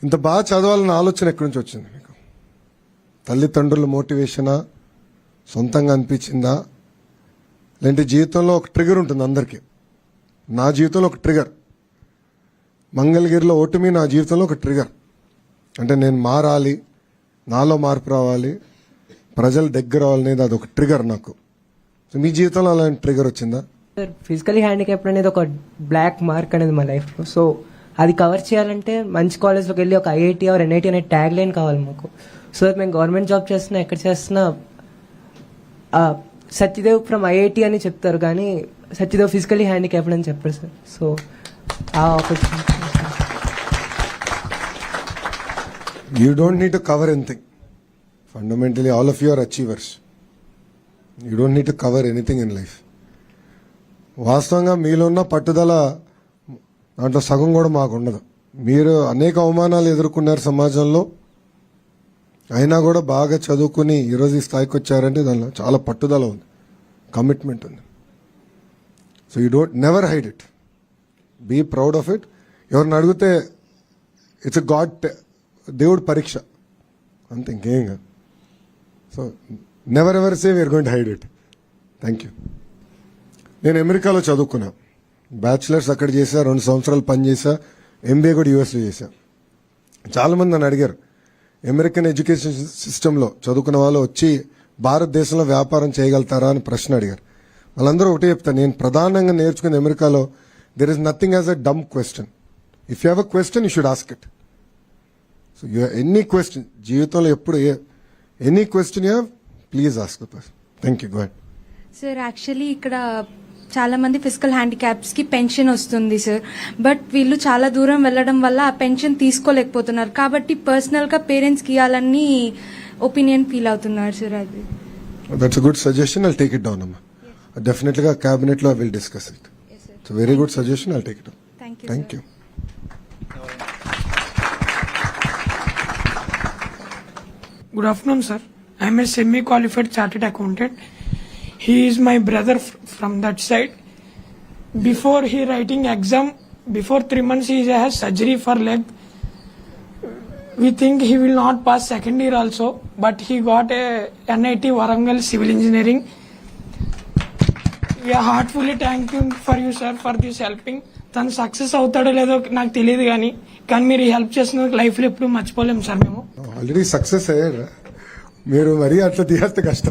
ఇంత బాగా చదవాలన్న ఆలోచన ఎక్కడి నుంచి వచ్చింది మీకు? తల్లిదండ్రుల మోటివేషనా, సొంతంగా అనిపించిందా, లేదంటే జీవితంలో ఒక ట్రిగర్ ఉంటుంది అందరికీ? నా జీవితంలో ఒక ట్రిగర్, మంగళగిరిలో ఓటమి నా జీవితంలో ఒక ట్రిగర్. అంటే నేను మారాలి, నాలో మార్పు రావాలి, ప్రజల దగ్గర అవ్వాలనేది అది ఒక ట్రిగర్ నాకు. సో మీ జీవితంలో అలాంటి ట్రిగర్ వచ్చిందా? ఫిజికలీ హ్యాండిక్యాప్డ్ అనేది ఒక బ్లాక్ మార్క్ అనేది మా లైఫ్లో. సో అది కవర్ చేయాలంటే మంచి కాలేజ్లోకి వెళ్ళి ఒక ఐఐటి ఆర్ ఎన్ఐటి అనే ట్యాగ్ లైన్ కావాలి మాకు. సో మేము గవర్నమెంట్ జాబ్ చేస్తున్నా, ఎక్కడ చేస్తున్నా సత్యదేవ్ ఫ్రమ్ ఐఐటి అని చెప్తారు, కానీ సత్యదేవ్ ఫిజికలీ హ్యాండిక్యాప్డ్ అని చెప్పారు సార్. సో ఆ opportunity. You don't need to cover anything. Fundamentally, all of you are achievers. You don't need to cover anything in life. వాస్తవంగా మీలో ఉన్న పట్టుదల దాంట్లో సగం కూడా మాకు ఉండదు. మీరు అనేక అవమానాలు ఎదుర్కొన్నారు సమాజంలో, అయినా కూడా బాగా చదువుకుని ఈరోజు ఈ స్థాయికి వచ్చారంటే దానిలో చాలా పట్టుదల ఉంది, కమిట్మెంట్ ఉంది. So you don't never hide it, be proud of it. ఎవరిని అడిగితే ఇట్స్ గాడ్, దేవుడు పరీక్ష అంతే, ఇంకేం కాదు. So never ever say we're going to hide it. Thank you. నేను అమెరికాలో చదువుకున్నా, బ్యాచిలర్స్ అక్కడ చేశా, 2 సంవత్సరాలు పనిచేసా, ఎంబీఏ కూడా యూఎస్లో చేశా. చాలామంది నన్ను అడిగారు, అమెరికన్ ఎడ్యుకేషన్ సిస్టంలో చదువుకున్న వాళ్ళు వచ్చి భారతదేశంలో వ్యాపారం చేయగలుగుతారా అని ప్రశ్న అడిగారు. వాళ్ళందరూ ఒకటే చెప్తాను, నేను ప్రధానంగా నేర్చుకున్న అమెరికాలో there is nothing as a dumb question. If you have a question you should ask it. So you any question, జీవితంలో ఎప్పుడు any question you have, please ask the person. Thank you. Go ahead. Sir actually ఇక్కడ చాలా మంది physical handicaps కి pension వస్తుంది sir, but వీళ్ళు చాలా దూరం వెళ్ళడం వల్ల ఆ పెన్షన్ తీసుకోలేకపోతున్నారు. కాబట్టి పర్సనల్ గా పేరెంట్స్ కి ఇవ్వాలని ఒపీనియన్ ఫీల్ అవుతున్నారు సార్. అది that's a good suggestion. I'll take it down అమ్మా. డెఫినెట్లీ గా క్యాబినెట్ లో will discuss it. It's very good suggestion. I'll take it down. Thank you. Good afternoon, sir. I am a semi-qualified chartered accountant. He is my brother from that side. Before he writing exam, before 3 months he has surgery for leg. We think he will not pass second year also, but he got a NIT Warangal Civil Engineering. We are heartfully thanking for you, sir, for this helping. తను success అవుతాడో లేదో నాకు తెలియదు, కానీ మీరు help చేసినందుకు లైఫ్లో ఎప్పుడు మర్చిపోలేము సార్. మేము ఆల్రెడీ సక్సెస్ అయ్యారా? మీరు మరీ అట్లా తీస్తే కష్టం.